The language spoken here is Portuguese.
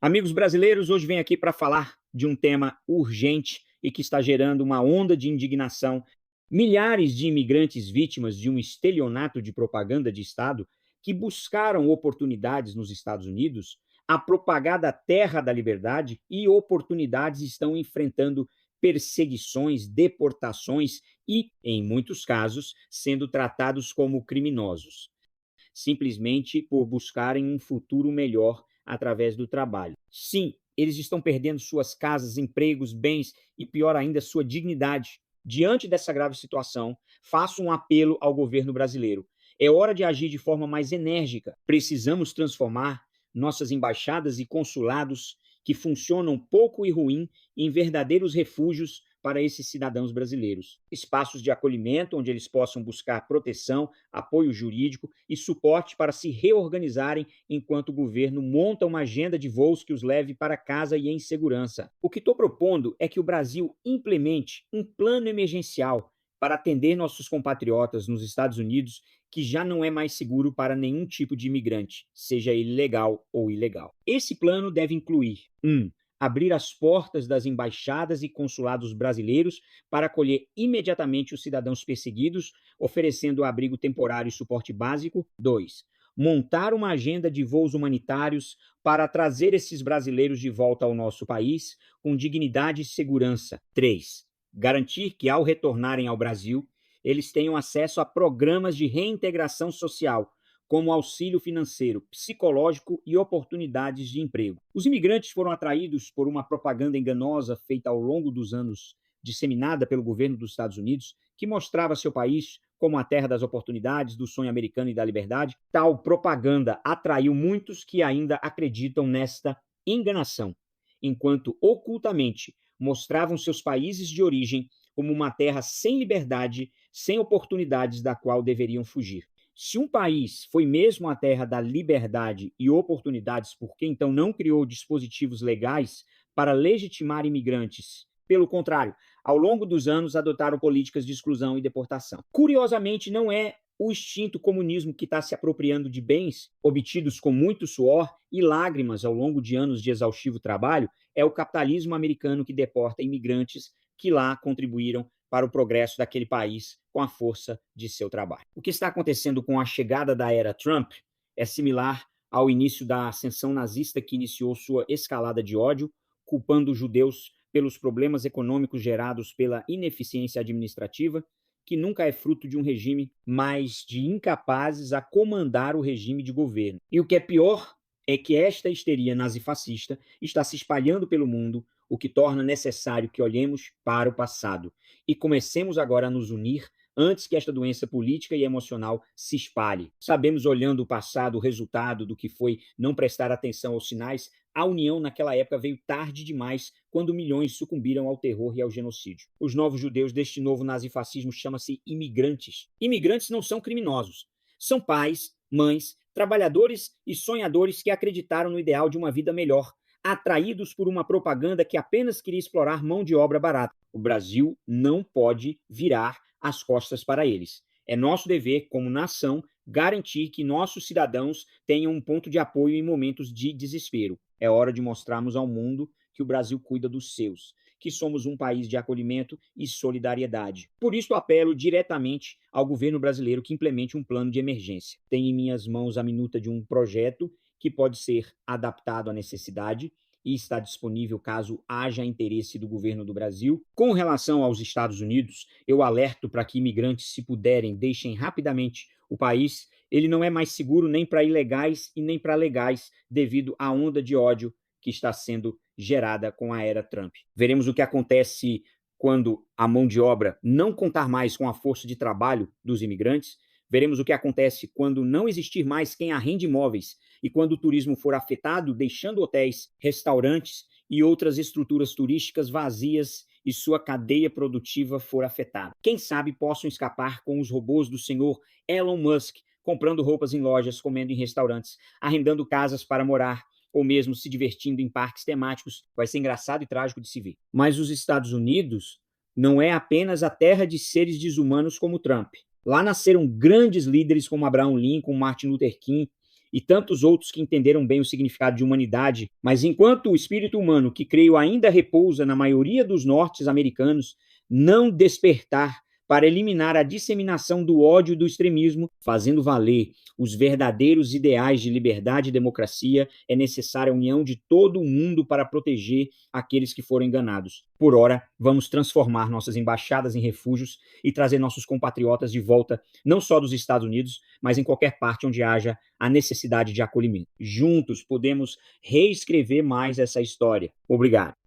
Amigos brasileiros, hoje venho aqui para falar de um tema urgente e que está gerando uma onda de indignação. Milhares de imigrantes vítimas de um estelionato de propaganda de Estado que buscaram oportunidades nos Estados Unidos, a propagada terra da liberdade e oportunidades estão enfrentando perseguições, deportações e, em muitos casos, sendo tratados como criminosos simplesmente por buscarem um futuro melhor através do trabalho. Sim, eles estão perdendo suas casas, empregos, bens e, pior ainda, sua dignidade. Diante dessa grave situação, faço um apelo ao governo brasileiro. É hora de agir de forma mais enérgica. Precisamos transformar nossas embaixadas e consulados, que funcionam pouco e ruim, em verdadeiros refúgios para esses cidadãos brasileiros. Espaços de acolhimento onde eles possam buscar proteção, apoio jurídico e suporte para se reorganizarem enquanto o governo monta uma agenda de voos que os leve para casa e em segurança. O que estou propondo é que o Brasil implemente um plano emergencial para atender nossos compatriotas nos Estados Unidos, que já não é mais seguro para nenhum tipo de imigrante, seja ele legal ou ilegal. Esse plano deve incluir: abrir as portas das embaixadas e consulados brasileiros para acolher imediatamente os cidadãos perseguidos, oferecendo abrigo temporário e suporte básico. 2. Montar uma agenda de voos humanitários para trazer esses brasileiros de volta ao nosso país com dignidade e segurança. 3. Garantir que, ao retornarem ao Brasil, eles tenham acesso a programas de reintegração social, como auxílio financeiro, psicológico e oportunidades de emprego. Os imigrantes foram atraídos por uma propaganda enganosa feita ao longo dos anos, disseminada pelo governo dos Estados Unidos, que mostrava seu país como a terra das oportunidades, do sonho americano e da liberdade. Tal propaganda atraiu muitos que ainda acreditam nesta enganação, enquanto ocultamente mostravam seus países de origem como uma terra sem liberdade, sem oportunidades da qual deveriam fugir. Se um país foi mesmo a terra da liberdade e oportunidades, por que então não criou dispositivos legais para legitimar imigrantes? Pelo contrário, ao longo dos anos adotaram políticas de exclusão e deportação. Curiosamente, não é o extinto comunismo que está se apropriando de bens obtidos com muito suor e lágrimas ao longo de anos de exaustivo trabalho, é o capitalismo americano que deporta imigrantes que lá contribuíram para o progresso daquele país com a força de seu trabalho. O que está acontecendo com a chegada da era Trump é similar ao início da ascensão nazista, que iniciou sua escalada de ódio, culpando os judeus pelos problemas econômicos gerados pela ineficiência administrativa, que nunca é fruto de um regime, mas de incapazes a comandar o regime de governo. E o que é pior é que esta histeria nazifascista está se espalhando pelo mundo, o que torna necessário que olhemos para o passado e comecemos agora a nos unir antes que esta doença política e emocional se espalhe. Sabemos, olhando o passado, o resultado do que foi não prestar atenção aos sinais. A união naquela época veio tarde demais, quando milhões sucumbiram ao terror e ao genocídio. Os novos judeus deste novo nazifascismo chamam-se imigrantes. Imigrantes não são criminosos. São pais, mães, trabalhadores e sonhadores que acreditaram no ideal de uma vida melhor, atraídos por uma propaganda que apenas queria explorar mão de obra barata. O Brasil não pode virar as costas para eles. É nosso dever, como nação, garantir que nossos cidadãos tenham um ponto de apoio em momentos de desespero. É hora de mostrarmos ao mundo que o Brasil cuida dos seus, que somos um país de acolhimento e solidariedade. Por isso, apelo diretamente ao governo brasileiro que implemente um plano de emergência. Tenho em minhas mãos a minuta de um projeto que pode ser adaptado à necessidade e está disponível caso haja interesse do governo do Brasil. Com relação aos Estados Unidos, eu alerto para que imigrantes, se puderem, deixem rapidamente o país. Ele não é mais seguro nem para ilegais e nem para legais, devido à onda de ódio que está sendo gerada com a era Trump. Veremos o que acontece quando a mão de obra não contar mais com a força de trabalho dos imigrantes. Veremos o que acontece quando não existir mais quem arrende imóveis e quando o turismo for afetado, deixando hotéis, restaurantes e outras estruturas turísticas vazias e sua cadeia produtiva for afetada. Quem sabe possam escapar com os robôs do senhor Elon Musk, comprando roupas em lojas, comendo em restaurantes, arrendando casas para morar ou mesmo se divertindo em parques temáticos. Vai ser engraçado e trágico de se ver. Mas os Estados Unidos não é apenas a terra de seres desumanos como Trump. Lá nasceram grandes líderes como Abraham Lincoln, Martin Luther King e tantos outros que entenderam bem o significado de humanidade, mas enquanto o espírito humano, que creio ainda repousa na maioria dos norte-americanos, não despertar para eliminar a disseminação do ódio e do extremismo, fazendo valer os verdadeiros ideais de liberdade e democracia, é necessária a união de todo o mundo para proteger aqueles que foram enganados. Por ora, vamos transformar nossas embaixadas em refúgios e trazer nossos compatriotas de volta, não só dos Estados Unidos, mas em qualquer parte onde haja a necessidade de acolhimento. Juntos podemos reescrever mais essa história. Obrigado.